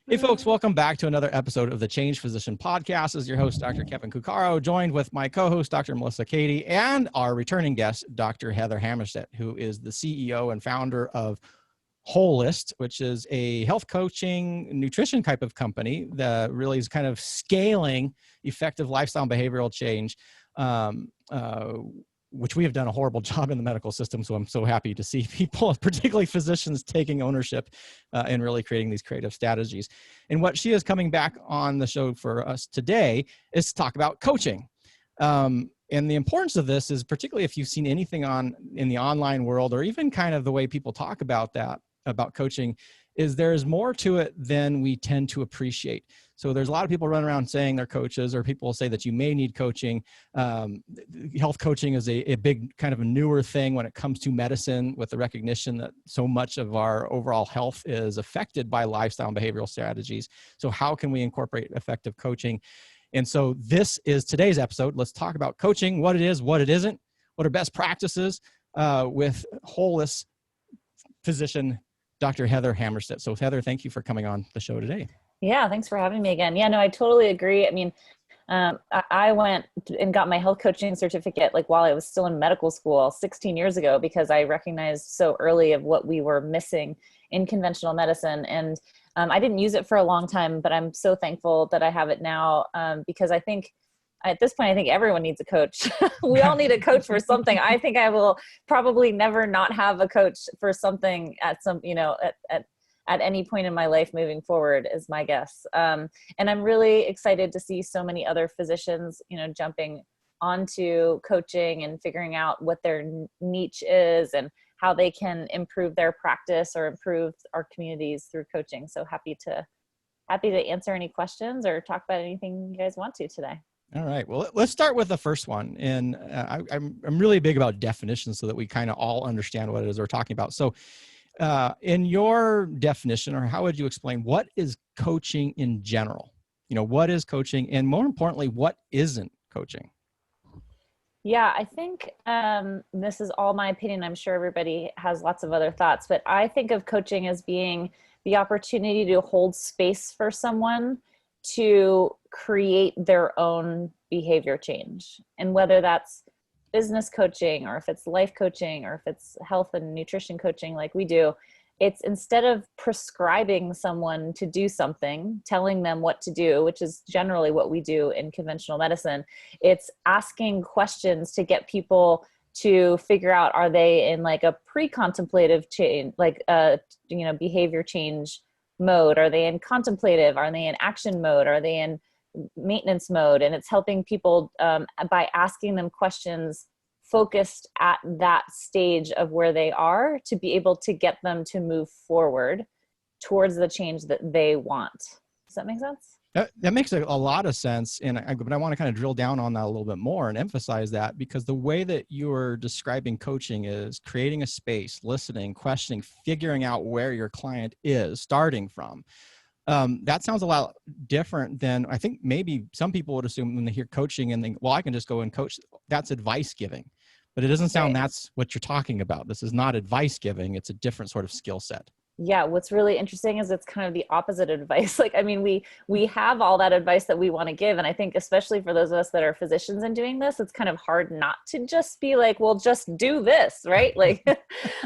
Hey folks, welcome back to another episode of the Change Physician Podcast. This is your host, Dr. Kevin Cuccaro, joined with my co-host, Dr. Melissa Cady, and our returning guest, Dr. Heather Hammerstedt, who is the CEO and founder of Wholist, which is a health coaching, nutrition type of company that really is kind of scaling effective lifestyle and behavioral change, which we have done a horrible job in the medical system. So I'm so happy to see people, particularly physicians, taking ownership and really creating these creative strategies. And what she is coming back on the show for us today is to talk about coaching. And the importance of this is particularly if you've seen anything in the online world, or even kind of the way people talk about coaching, is there's more to it than we tend to appreciate. So there's a lot of people running around saying they're coaches, or people say that you may need coaching. Health coaching is a big kind of a newer thing when it comes to medicine, with the recognition that so much of our overall health is affected by lifestyle and behavioral strategies. So how can we incorporate effective coaching? And so this is today's episode. Let's talk about coaching, what it is, what it isn't, what are best practices with Wholist physician, Dr. Heather Hammerstedt. So Heather, thank you for coming on the show today. Yeah, thanks for having me again. Yeah, no, I totally agree. I mean, I went and got my health coaching certificate like while I was still in medical school 16 years ago, because I recognized so early of what we were missing in conventional medicine. And I didn't use it for a long time, but I'm so thankful that I have it now, because I think at this point, I think everyone needs a coach. We all need a coach for something. I think I will probably never not have a coach for something at some, at any point in my life moving forward, is my guess. And I'm really excited to see so many other physicians, jumping onto coaching and figuring out what their niche is and how they can improve their practice or improve our communities through coaching. So happy to answer any questions or talk about anything you guys want to today. All right. Well, let's start with the first one. And I'm really big about definitions so that we kind of all understand what it is we're talking about. So in your definition, or how would you explain what is coaching in general? What is coaching? And more importantly, what isn't coaching? Yeah, I think this is all my opinion. I'm sure everybody has lots of other thoughts, but I think of coaching as being the opportunity to hold space for someone to create their own behavior change. And whether that's business coaching, or if it's life coaching, or if it's health and nutrition coaching like we do, it's instead of prescribing someone to do something, telling them what to do, which is generally what we do in conventional medicine, it's asking questions to get people to figure out, are they in like a pre-contemplative change, like behavior change mode? Are they in contemplative? Are they in action mode? Are they in maintenance mode? And it's helping people by asking them questions focused at that stage of where they are, to be able to get them to move forward towards the change that they want. Does that make sense? That makes a lot of sense. But I want to kind of drill down on that a little bit more and emphasize that, because the way that you're describing coaching is creating a space, listening, questioning, figuring out where your client is starting from. That sounds a lot different than I think maybe some people would assume when they hear coaching and think, well, I can just go and coach. That's advice giving, but it doesn't sound that's what you're talking about. This is not advice giving. It's a different sort of skill set. Yeah. What's really interesting is it's kind of the opposite advice. Like, I mean, we have all that advice that we want to give. And I think especially for those of us that are physicians and doing this, it's kind of hard not to just be like, well, just do this, right? Like,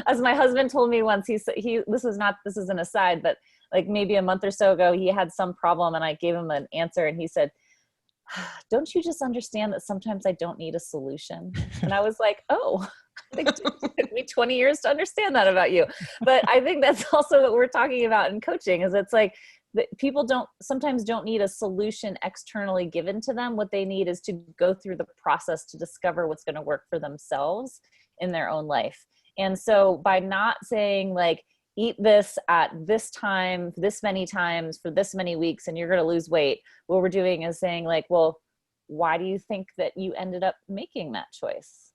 as my husband told me once, this is an aside, but like maybe a month or so ago, he had some problem and I gave him an answer and he said, don't you just understand that sometimes I don't need a solution? And I was like, oh, I think it took me 20 years to understand that about you. But I think that's also what we're talking about in coaching, is it's like people sometimes don't need a solution externally given to them. What they need is to go through the process to discover what's going to work for themselves in their own life. And so by not saying like, eat this at this time, this many times for this many weeks, and you're going to lose weight. What we're doing is saying like, well, why do you think that you ended up making that choice?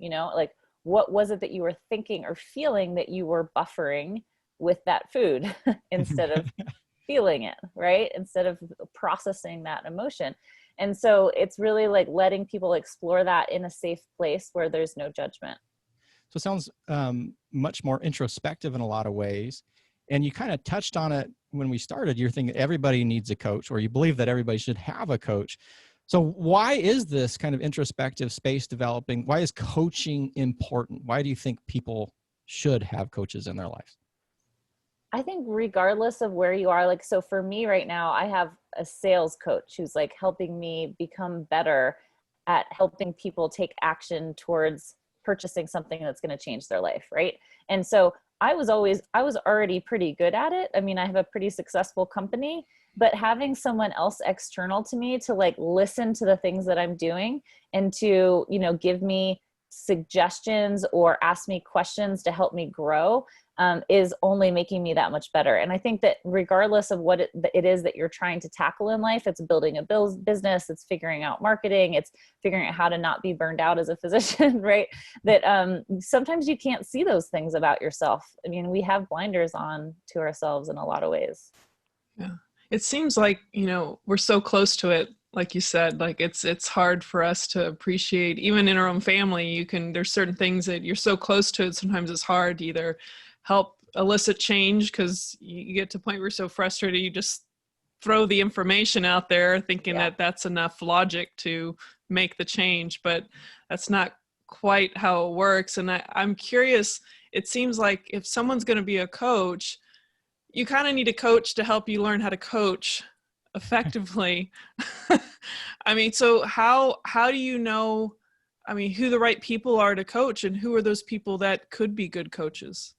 Like, what was it that you were thinking or feeling that you were buffering with that food instead of feeling it, right? Instead of processing that emotion. And so it's really like letting people explore that in a safe place where there's no judgment. So it sounds much more introspective in a lot of ways. And you kind of touched on it when we started. You're thinking everybody needs a coach, or you believe that everybody should have a coach. So why is this kind of introspective space developing? Why is coaching important? Why do you think people should have coaches in their lives? I think regardless of where you are, like, so for me right now, I have a sales coach who's like helping me become better at helping people take action towards purchasing something that's going to change their life. Right. And so I was already pretty good at it. I mean, I have a pretty successful company, but having someone else external to me to like listen to the things that I'm doing and to, give me suggestions or ask me questions to help me grow is only making me that much better. And I think that regardless of what it is that you're trying to tackle in life, it's building a business, it's figuring out marketing, it's figuring out how to not be burned out as a physician, right? That sometimes you can't see those things about yourself. I mean, we have blinders on to ourselves in a lot of ways. Yeah. It seems like, we're so close to it. Like you said, like it's hard for us to appreciate, even in our own family. There's certain things that you're so close to it. Sometimes it's hard to either help elicit change, because you get to a point where you're so frustrated, you just throw the information out there thinking that that's enough logic to make the change, but that's not quite how it works. And I'm curious, it seems like if someone's going to be a coach, you kind of need a coach to help you learn how to coach effectively. I mean, so how do you know, who the right people are to coach, and who are those people that could be good coaches?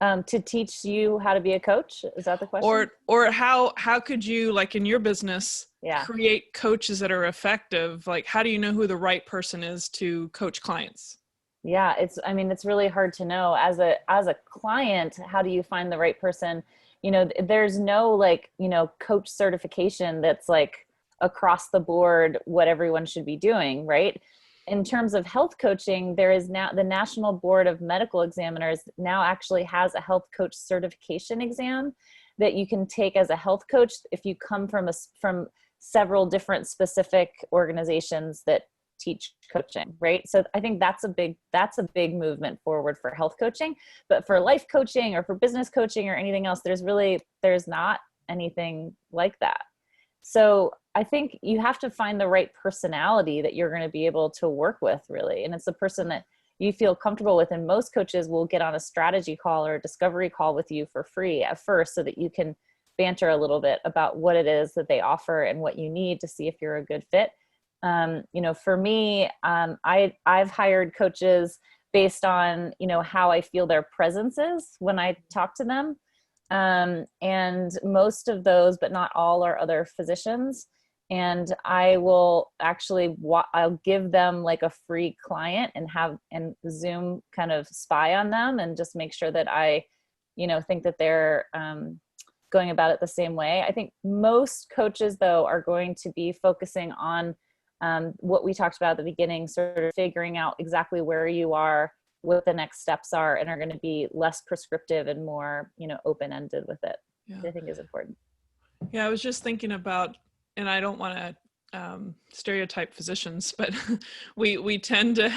To teach you how to be a coach? Is that the question? Or how could you, like in your business, create coaches that are effective? Like, how do you know who the right person is to coach clients? Yeah, it's really hard to know as a client. How do you find the right person? There's no coach certification that's like across the board what everyone should be doing, right? In terms of health coaching, there is now the National Board of Medical Examiners now actually has a health coach certification exam that you can take as a health coach if you come from several different specific organizations that teach coaching, right? So I think that's a big movement forward for health coaching. But for life coaching or for business coaching or anything else, there's not anything like that. So I think you have to find the right personality that you're going to be able to work with, really. And it's the person that you feel comfortable with. And most coaches will get on a strategy call or a discovery call with you for free at first so that you can banter a little bit about what it is that they offer and what you need to see if you're a good fit. For me, I've hired coaches based on, how I feel their presence is when I talk to them. And most of those, but not all, are other physicians. And I will actually, I'll give them like a free client and Zoom kind of spy on them and just make sure that I, think that they're going about it the same way. I think most coaches, though, are going to be focusing on what we talked about at the beginning, sort of figuring out exactly where you are, what the next steps are, and are going to be less prescriptive and more, open-ended with it. Yeah. I think is important. Yeah, I was just thinking about, and I don't want to stereotype physicians, but we tend to,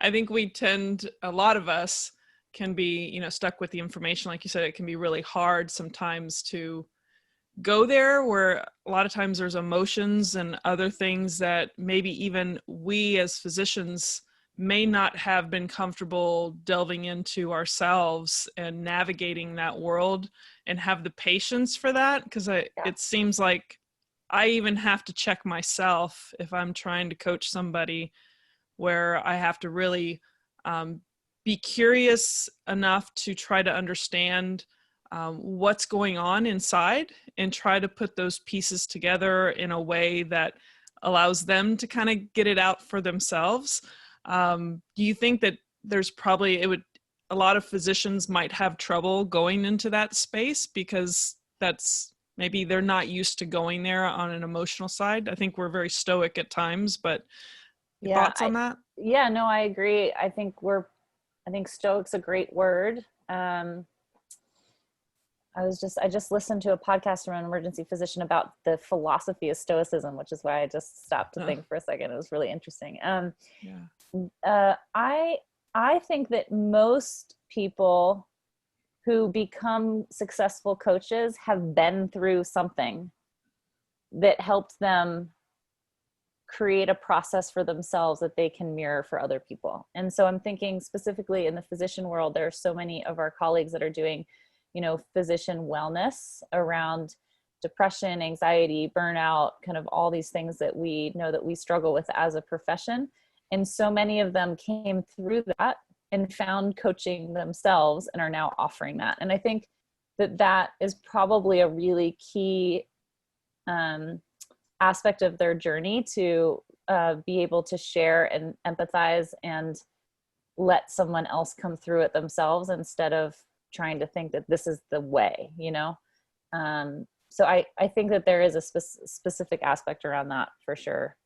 a lot of us can be, stuck with the information. Like you said, it can be really hard sometimes to go there, where a lot of times there's emotions and other things that maybe even we as physicians may not have been comfortable delving into ourselves and navigating that world and have the patience for that. Because it seems like I even have to check myself if I'm trying to coach somebody, where I have to really be curious enough to try to understand what's going on inside and try to put those pieces together in a way that allows them to kind of get it out for themselves. Do you think that there's probably, a lot of physicians might have trouble going into that space because maybe they're not used to going there on an emotional side? I think we're very stoic at times, but thoughts on that? Yeah, no, I agree. I think stoic's a great word. I just listened to a podcast from an emergency physician about the philosophy of stoicism, which is why I just stopped to think for a second. It was really interesting. I think that most people who become successful coaches have been through something that helped them create a process for themselves that they can mirror for other people. And so I'm thinking specifically in the physician world, there are so many of our colleagues that are doing, you know, physician wellness around depression, anxiety, burnout, kind of all these things that we know that we struggle with as a profession. And so many of them came through that and found coaching themselves and are now offering that. And I think that that is probably a really key aspect of their journey to be able to share and empathize and let someone else come through it themselves instead of trying to think that this is the way, you know? So I think that there is a specific aspect around that for sure,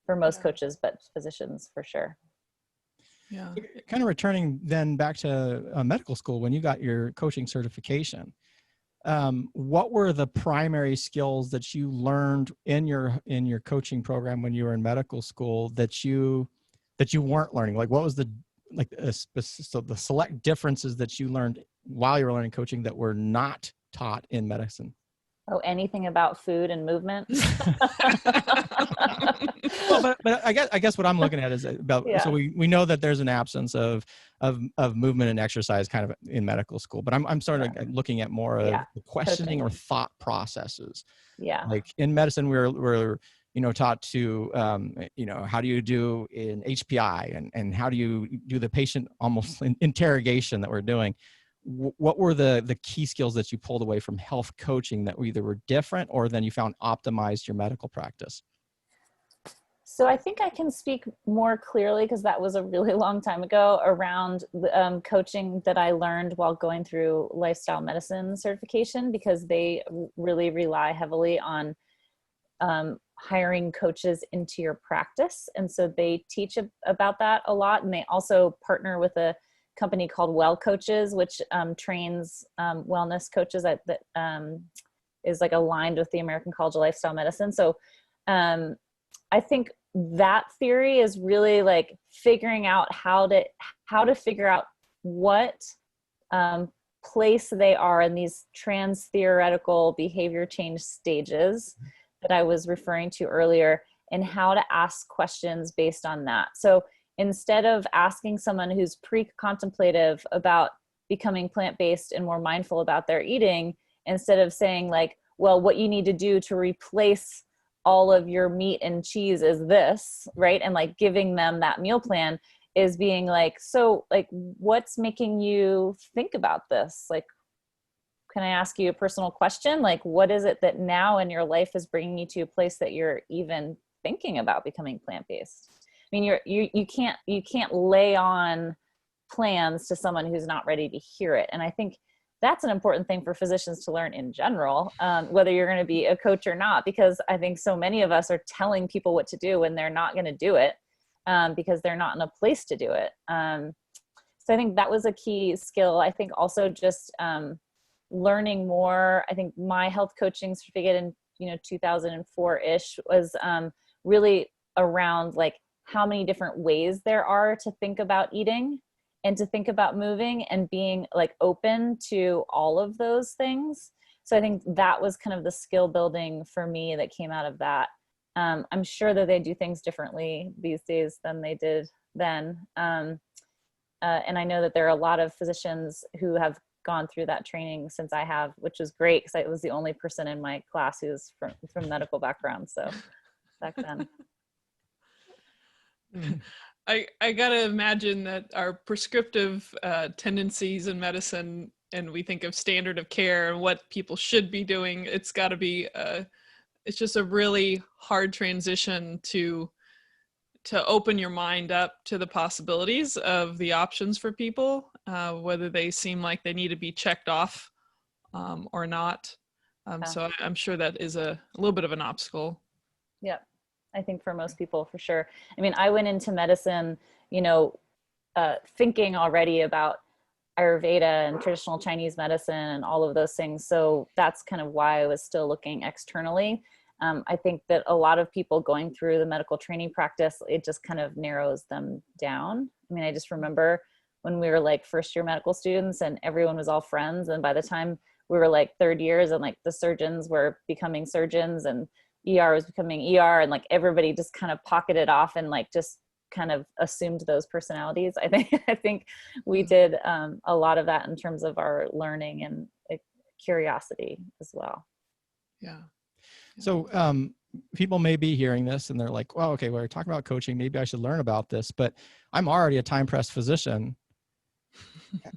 for most coaches, but physicians for sure. Yeah. Kind of returning then back to medical school, when you got your coaching certification, what were the primary skills that you learned in your coaching program when you were in medical school that you weren't learning? Like, what was the select differences that you learned while you were learning coaching that were not taught in medicine? Oh, anything about food and movement. Well, but I guess what I'm looking at is about, so we know that there's an absence of movement and exercise kind of in medical school, but I'm sort of looking at more of the questioning or thought processes. Yeah. Like in medicine, we're you know, taught to, you know, how do you do in HPI and how do you do the patient almost interrogation that we're doing? What were the key skills that you pulled away from health coaching that either were different or then you found optimized your medical practice? So I think I can speak more clearly, because that was a really long time ago, around the coaching that I learned while going through lifestyle medicine certification, because they really rely heavily on hiring coaches into your practice. And so they teach about that a lot. And they also partner with a company called Well Coaches, which trains wellness coaches that is like aligned with the American College of Lifestyle Medicine. So I think that theory is really like figuring out how to figure out what place they are in these trans theoretical behavior change stages that I was referring to earlier, and how to ask questions based on that. So instead of asking someone who's pre-contemplative about becoming plant-based and more mindful about their eating, instead of saying like, well, what you need to do to replace all of your meat and cheese is this, right? And like giving them that meal plan, is being like, so like, what's making you think about this? Like, can I ask you a personal question? Like, what is it that now in your life is bringing you to a place that you're even thinking about becoming plant-based? I mean, you can't lay on plans to someone who's not ready to hear it. And I think that's an important thing for physicians to learn in general, whether you're going to be a coach or not, because I think so many of us are telling people what to do when they're not going to do it, because they're not in a place to do it. So I think that was a key skill. I think also just learning more. I think my health coaching certificate in 2004-ish was really around like how many different ways there are to think about eating and to think about moving, and being like open to all of those things. So I think that was kind of the skill building for me that came out of that. I'm sure that they do things differently these days than they did then. And I know that there are a lot of physicians who have gone through that training since I have, which was great, because I was the only person in my class who's from medical background. So back then. I gotta imagine that our prescriptive tendencies in medicine, and we think of standard of care and what people should be doing, it's got to be it's just a really hard transition to open your mind up to the possibilities of the options for people, whether they seem like they need to be checked off or not. So I'm sure that is a little bit of an obstacle. Yep. I think for most people, for sure. I mean, I went into medicine, thinking already about Ayurveda and traditional Chinese medicine and all of those things. So that's kind of why I was still looking externally. I think that a lot of people going through the medical training practice, it just kind of narrows them down. I mean, I just remember when we were like first year medical students and everyone was all friends. And by the time we were like third years and like the surgeons were becoming surgeons and ER was becoming ER, and like everybody just kind of pocketed off and like just kind of assumed those personalities. I think we did a lot of that in terms of our learning and curiosity as well. Yeah. So people may be hearing this and they're like, well, okay, we're talking about coaching. Maybe I should learn about this, but I'm already a time-pressed physician.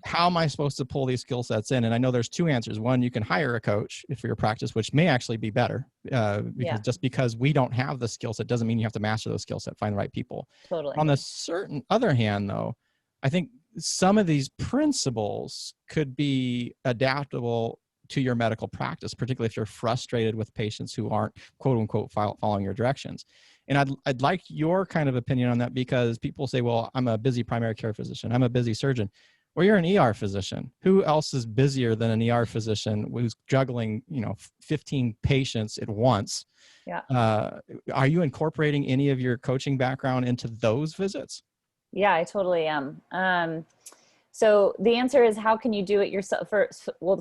How am I supposed to pull these skill sets in? And I know there's two answers. One, you can hire a coach for your practice, which may actually be better because just because we don't have the skill set doesn't mean you have to master those skill set, find the right people. Totally. On the certain other hand, though, I think some of these principles could be adaptable to your medical practice, particularly if you're frustrated with patients who aren't quote unquote following your directions. And I'd like your kind of opinion on that, because people say, well, I'm a busy primary care physician, I'm a busy surgeon. Well, you're an ER physician. Who else is busier than an ER physician who's juggling, 15 patients at once? Yeah. Are you incorporating any of your coaching background into those visits? Yeah, I totally am. So the answer is, how can you do it yourself?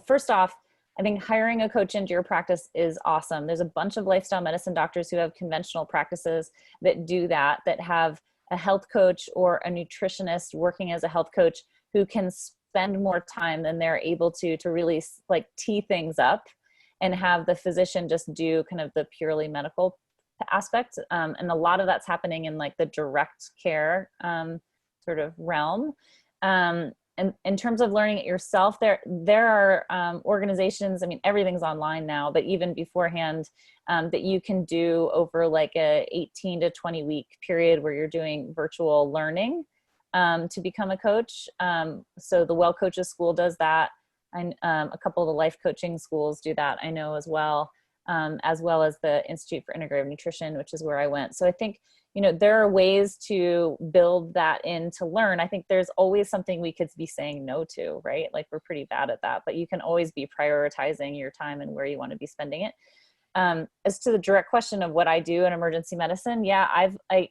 First off, I think hiring a coach into your practice is awesome. There's a bunch of lifestyle medicine doctors who have conventional practices that do that have a health coach or a nutritionist working as a health coach who can spend more time than they're able to really like tee things up and have the physician just do kind of the purely medical aspect. And a lot of that's happening in like the direct care sort of realm. And in terms of learning it yourself, there are organizations, I mean, everything's online now, but even beforehand, that you can do over like a 18 to 20 week period where you're doing virtual learning to become a coach. So the Well Coaches School does that. And a couple of the life coaching schools do that, I know, as well as the Institute for Integrative Nutrition, which is where I went. So I think, there are ways to build that in to learn. I think there's always something we could be saying no to, right? Like we're pretty bad at that, but you can always be prioritizing your time and where you want to be spending it. As to the direct question of what I do in emergency medicine, yeah,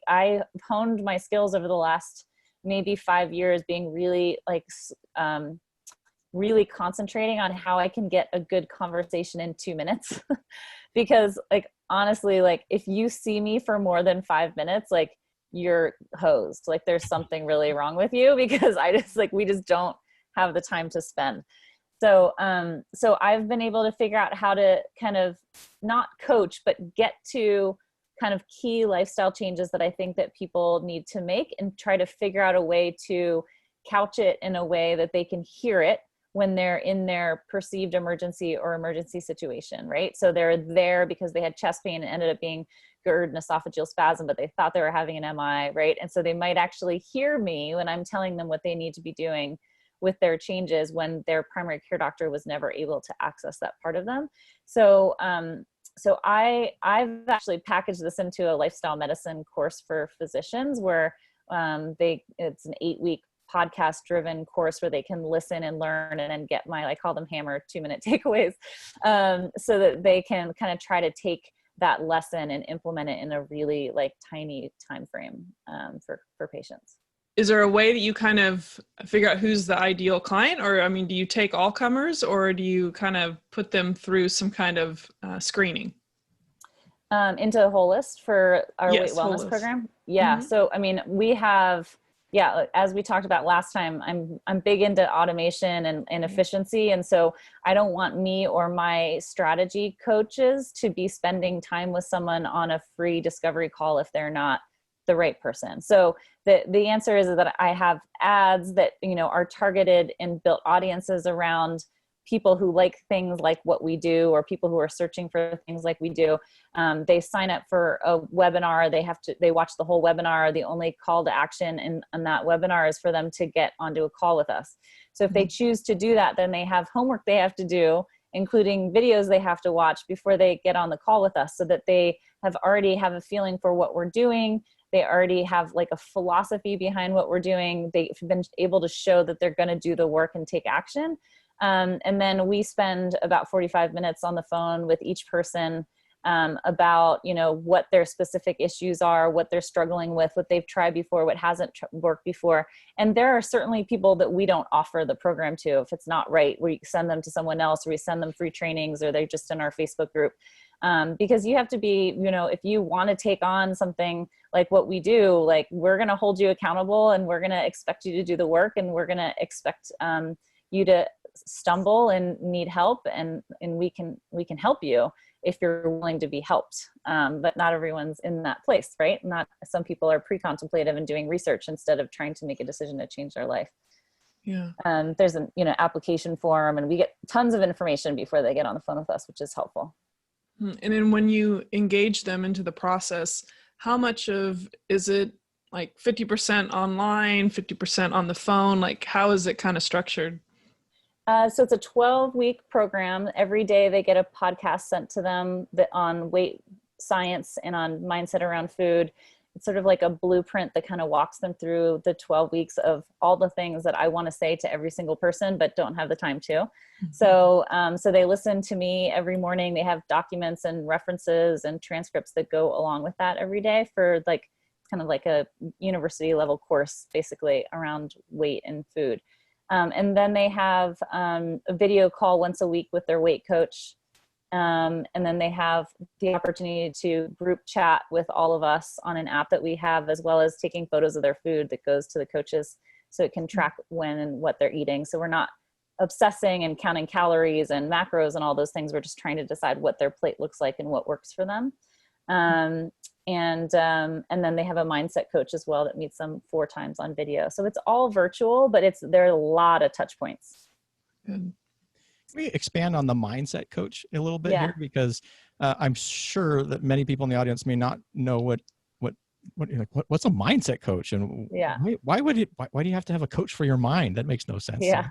I honed my skills over the last maybe 5 years, being really really concentrating on how I can get a good conversation in 2 minutes. Because like, honestly, like if you see me for more than 5 minutes, like you're hosed, like there's something really wrong with you, because we just don't have the time to spend. So, so I've been able to figure out how to kind of not coach, but get to kind of key lifestyle changes that I think that people need to make, and try to figure out a way to couch it in a way that they can hear it when they're in their perceived emergency or emergency situation, right? So they're there because they had chest pain and ended up being GERD and esophageal spasm, but they thought they were having an MI, right? And so they might actually hear me when I'm telling them what they need to be doing with their changes, when their primary care doctor was never able to access that part of them. So, so I've actually packaged this into a lifestyle medicine course for physicians, where it's an 8-week podcast driven course where they can listen and learn and then get I call them Hammer 2-minute takeaways, so that they can kind of try to take that lesson and implement it in a really like tiny time frame for patients. Is there a way that you kind of figure out who's the ideal client? Or, I mean, do you take all comers, or do you kind of put them through some kind of screening? Into Wholist for our weight wellness Wholist program. Yeah. Mm-hmm. So, I mean, we have, as we talked about last time, I'm big into automation and efficiency. And so I don't want me or my strategy coaches to be spending time with someone on a free discovery call if they're not the right person. So the answer is that I have ads that, are targeted and built audiences around people who like things like what we do, or people who are searching for things like we do. They sign up for a webinar. They watch the whole webinar. The only call to action in that webinar is for them to get onto a call with us. So if they choose to do that, then they have homework they have to do, including videos they have to watch before they get on the call with us, so that they already have a feeling for what we're doing. They already have like a philosophy behind what we're doing. They've been able to show that they're going to do the work and take action. And then we spend about 45 minutes on the phone with each person, about, you know, what their specific issues are, what they're struggling with, what they've tried before, what hasn't worked before. And there are certainly people that we don't offer the program to. If it's not right, we send them to someone else, or we send them free trainings, or they're just in our Facebook group. Because you have to be, you know, if you want to take on something like what we do, like, we're going to hold you accountable, and we're going to expect you to do the work, and we're going to expect you to stumble and need help, and we can help you if you're willing to be helped. But not everyone's in that place, right? Not some people are pre-contemplative and doing research instead of trying to make a decision to change their life. Yeah. There's an, you know, application form, and we get tons of information before they get on the phone with us, which is helpful. And then when you engage them into the process, how much of is it like 50% online, 50% on the phone? Like, how is it kind of structured? So it's a 12-week program. Every day they get a podcast sent to them on weight science and on mindset around food. It's sort of like a blueprint that kind of walks them through the 12 weeks of all the things that I want to say to every single person, but don't have the time to. Mm-hmm. So they listen to me every morning. They have documents and references and transcripts that go along with that every day, for like kind of like a university level course, basically, around weight and food. And then they have a video call once a week with their weight coach. And then they have the opportunity to group chat with all of us on an app that we have, as well as taking photos of their food that goes to the coaches, so it can track when and what they're eating. So we're not obsessing and counting calories and macros and all those things. We're just trying to decide what their plate looks like and what works for them. And then they have a mindset coach as well that meets them 4 times on video. So it's all virtual, but there are a lot of touch points. Good. Can we expand on the mindset coach a little bit here? Because I'm sure that many people in the audience may not know what's a mindset coach, and why do you have to have a coach for your mind? That makes no sense. Yeah.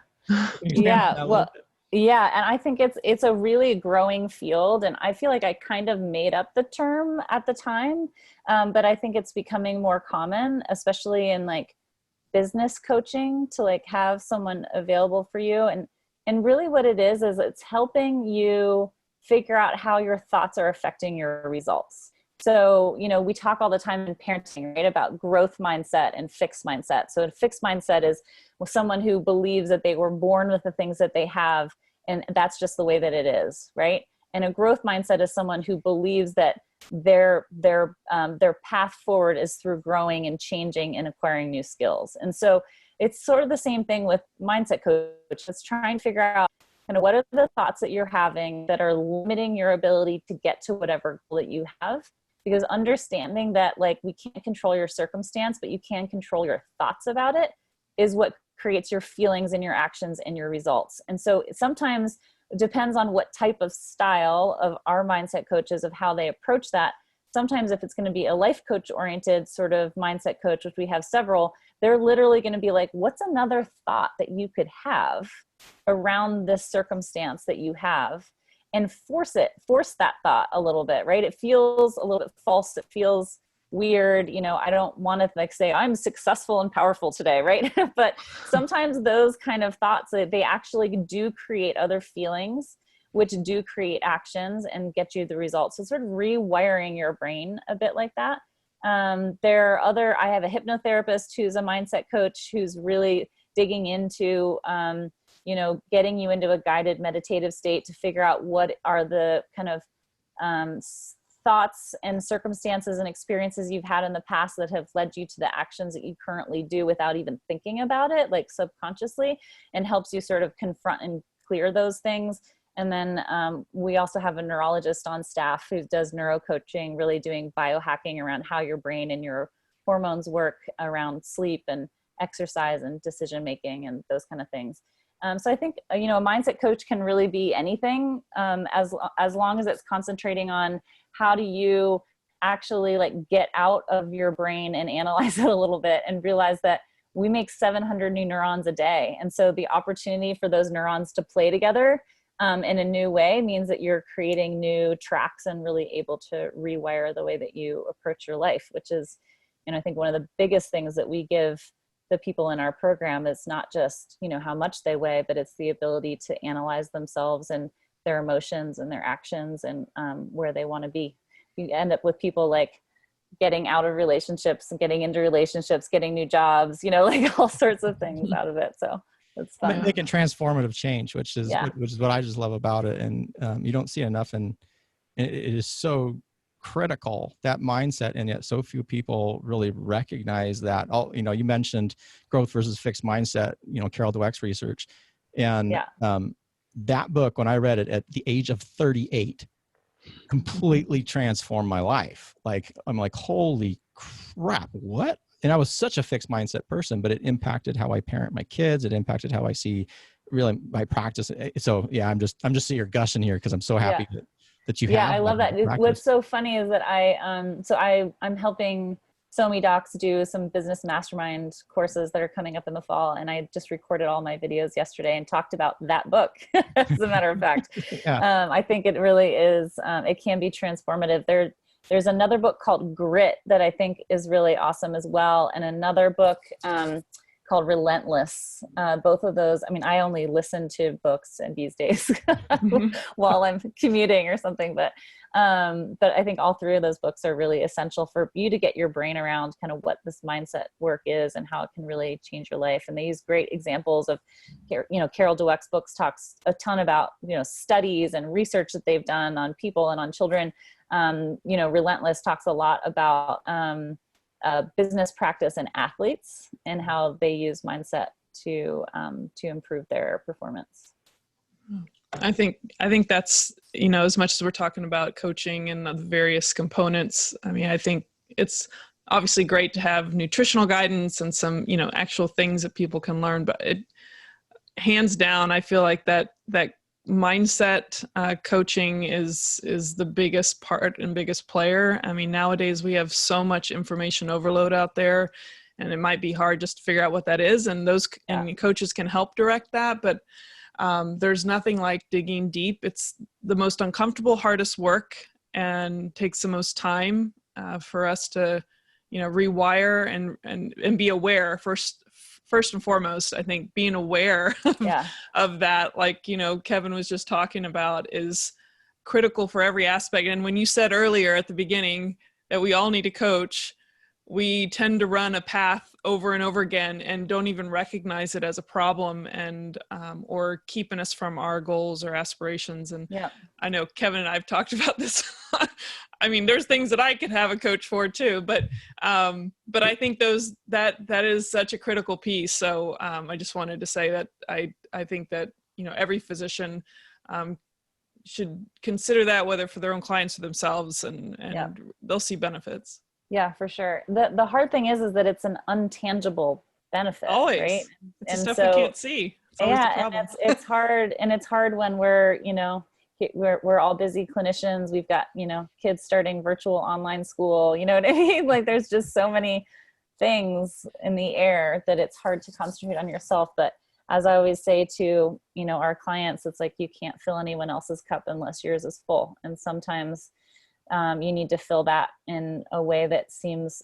Well, yeah. And I think it's a really growing field, and I feel like I kind of made up the term at the time. But I think it's becoming more common, especially in like business coaching, to like have someone available for you. And really what it is it's helping you figure out how your thoughts are affecting your results. So, you know, we talk all the time in parenting, right, about growth mindset and fixed mindset. So a fixed mindset is someone who believes that they were born with the things that they have, and that's just the way that it is, right? And a growth mindset is someone who believes that their path forward is through growing and changing and acquiring new skills. And so it's sort of the same thing with mindset coach. It's trying to figure out kind of what are the thoughts that you're having that are limiting your ability to get to whatever goal that you have. Because understanding that like we can't control your circumstance, but you can control your thoughts about it, is what creates your feelings and your actions and your results. And so sometimes it depends on what type of style of our mindset coaches, of how they approach that. Sometimes if it's going to be a life coach oriented sort of mindset coach, which we have several, they're literally going to be like, what's another thought that you could have around this circumstance that you have? And force that thought a little bit, right? It feels a little bit false. It feels weird. You know, I don't want to like say I'm successful and powerful today, right? But sometimes those kind of thoughts, they actually do create other feelings, which do create actions and get you the results. So sort of rewiring your brain a bit like that. I have a hypnotherapist who's a mindset coach who's really digging into, getting you into a guided meditative state to figure out what are the kind of thoughts and circumstances and experiences you've had in the past that have led you to the actions that you currently do without even thinking about it, like subconsciously, and helps you sort of confront and clear those things. And then we also have a neurologist on staff who does neuro coaching, really doing biohacking around how your brain and your hormones work around sleep and exercise and decision making and those kind of things. So I think, a mindset coach can really be anything, as long as it's concentrating on how do you actually like get out of your brain and analyze it a little bit and realize that we make 700 new neurons a day. And so the opportunity for those neurons to play together in a new way means that you're creating new tracks and really able to rewire the way that you approach your life, which is, I think one of the biggest things that we give the people in our program is not just, how much they weigh, but it's the ability to analyze themselves and their emotions and their actions and where they want to be. You end up with people like getting out of relationships and getting into relationships, getting new jobs, like all sorts of things out of it. So it's fun. Making transformative change, which is what I just love about it. And you don't see enough, and it is so critical, that mindset, and yet so few people really recognize that. You mentioned growth versus fixed mindset, Carol Dweck's research. And that book, when I read it at the age of 38, completely transformed my life. I'm like, holy crap, what? And I was such a fixed mindset person, but it impacted how I parent my kids. It impacted how I see really my practice. So yeah, I'm just seeing you're gushing here because I'm so happy that you have. Yeah, I love that. What's so funny is that I'm helping so many docs do some business mastermind courses that are coming up in the fall. And I just recorded all my videos yesterday and talked about that book, as a matter of fact. I think it really is, it can be transformative. There's another book called Grit that I think is really awesome as well. And another book called Relentless. Both of those, I only listen to books and these days while I'm commuting or something, but I think all three of those books are really essential for you to get your brain around kind of what this mindset work is and how it can really change your life. And they use great examples of, Carol Dweck's books talks a ton about, studies and research that they've done on people and on children. Relentless talks a lot about business practice and athletes and how they use mindset to improve their performance. I think that's, as much as we're talking about coaching and the various components, I think it's obviously great to have nutritional guidance and some, actual things that people can learn, but hands down, I feel like that mindset coaching is the biggest part and biggest player. Nowadays we have so much information overload out there, and it might be hard just to figure out what that is. And and coaches can help direct that, but there's nothing like digging deep. It's the most uncomfortable, hardest work, and takes the most time for us to, rewire and be aware first and foremost. I think being aware of that, like, Kevin was just talking about, is critical for every aspect. And when you said earlier at the beginning that we all need a coach, we tend to run a path over and over again and don't even recognize it as a problem and or keeping us from our goals or aspirations. And I know Kevin and I've talked about this. There's things that I could have a coach for too, but I think that is such a critical piece. So I just wanted to say that I think that, every physician should consider that, whether for their own clients or themselves, and they'll see benefits. Yeah, for sure. The hard thing is that it's an untangible benefit. Always. Right? It's stuff we can't see. It's always the problem. And it's hard. And it's hard when we're all busy clinicians. We've got, kids starting virtual online school, you know what I mean? Like there's just so many things in the air that it's hard to concentrate on yourself. But as I always say to, our clients, it's like, you can't fill anyone else's cup unless yours is full. And sometimes you need to fill that in a way that seems,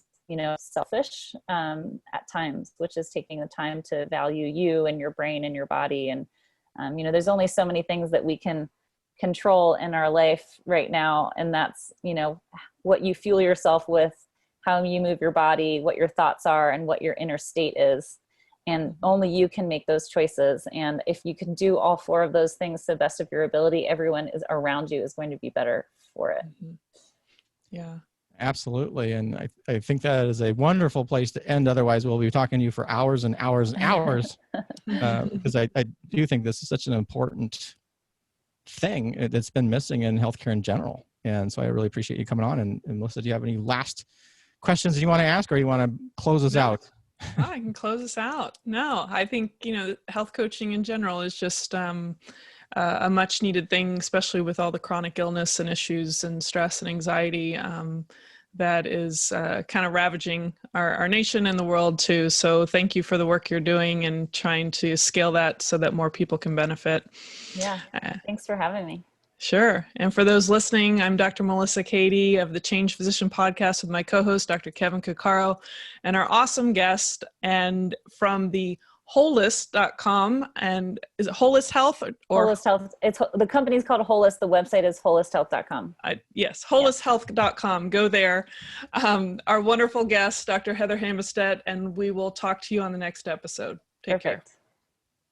selfish at times, which is taking the time to value you and your brain and your body. And, there's only so many things that we can control in our life right now. And that's, what you fuel yourself with, how you move your body, what your thoughts are, and what your inner state is. And only you can make those choices. And if you can do all four of those things to the best of your ability, everyone is around you is going to be better for it. Yeah, absolutely. And I think that is a wonderful place to end. Otherwise, we'll be talking to you for hours and hours and hours, because I do think this is such an important thing that's been missing in healthcare in general. And so I really appreciate you coming on. And Melissa, do you have any last questions you want to ask, or you want to close us out? I can close us out. No, I think, health coaching in general is just a much needed thing, especially with all the chronic illness and issues and stress and anxiety that is kind of ravaging our nation and the world too. So thank you for the work you're doing and trying to scale that so that more people can benefit. Yeah, thanks for having me. Sure. And for those listening, I'm Dr. Melissa Cady of the Change Physician podcast with my co-host, Dr. Kevin Cuccaro, and our awesome guest, and from the Wholist.com. And is it Wholist Health or Wholist Health? The company's called Wholist. The website is wholisthealth.com. Yes, wholisthealth.com. Go there. Our wonderful guest, Dr. Heather Hammerstedt, and we will talk to you on the next episode. Take care.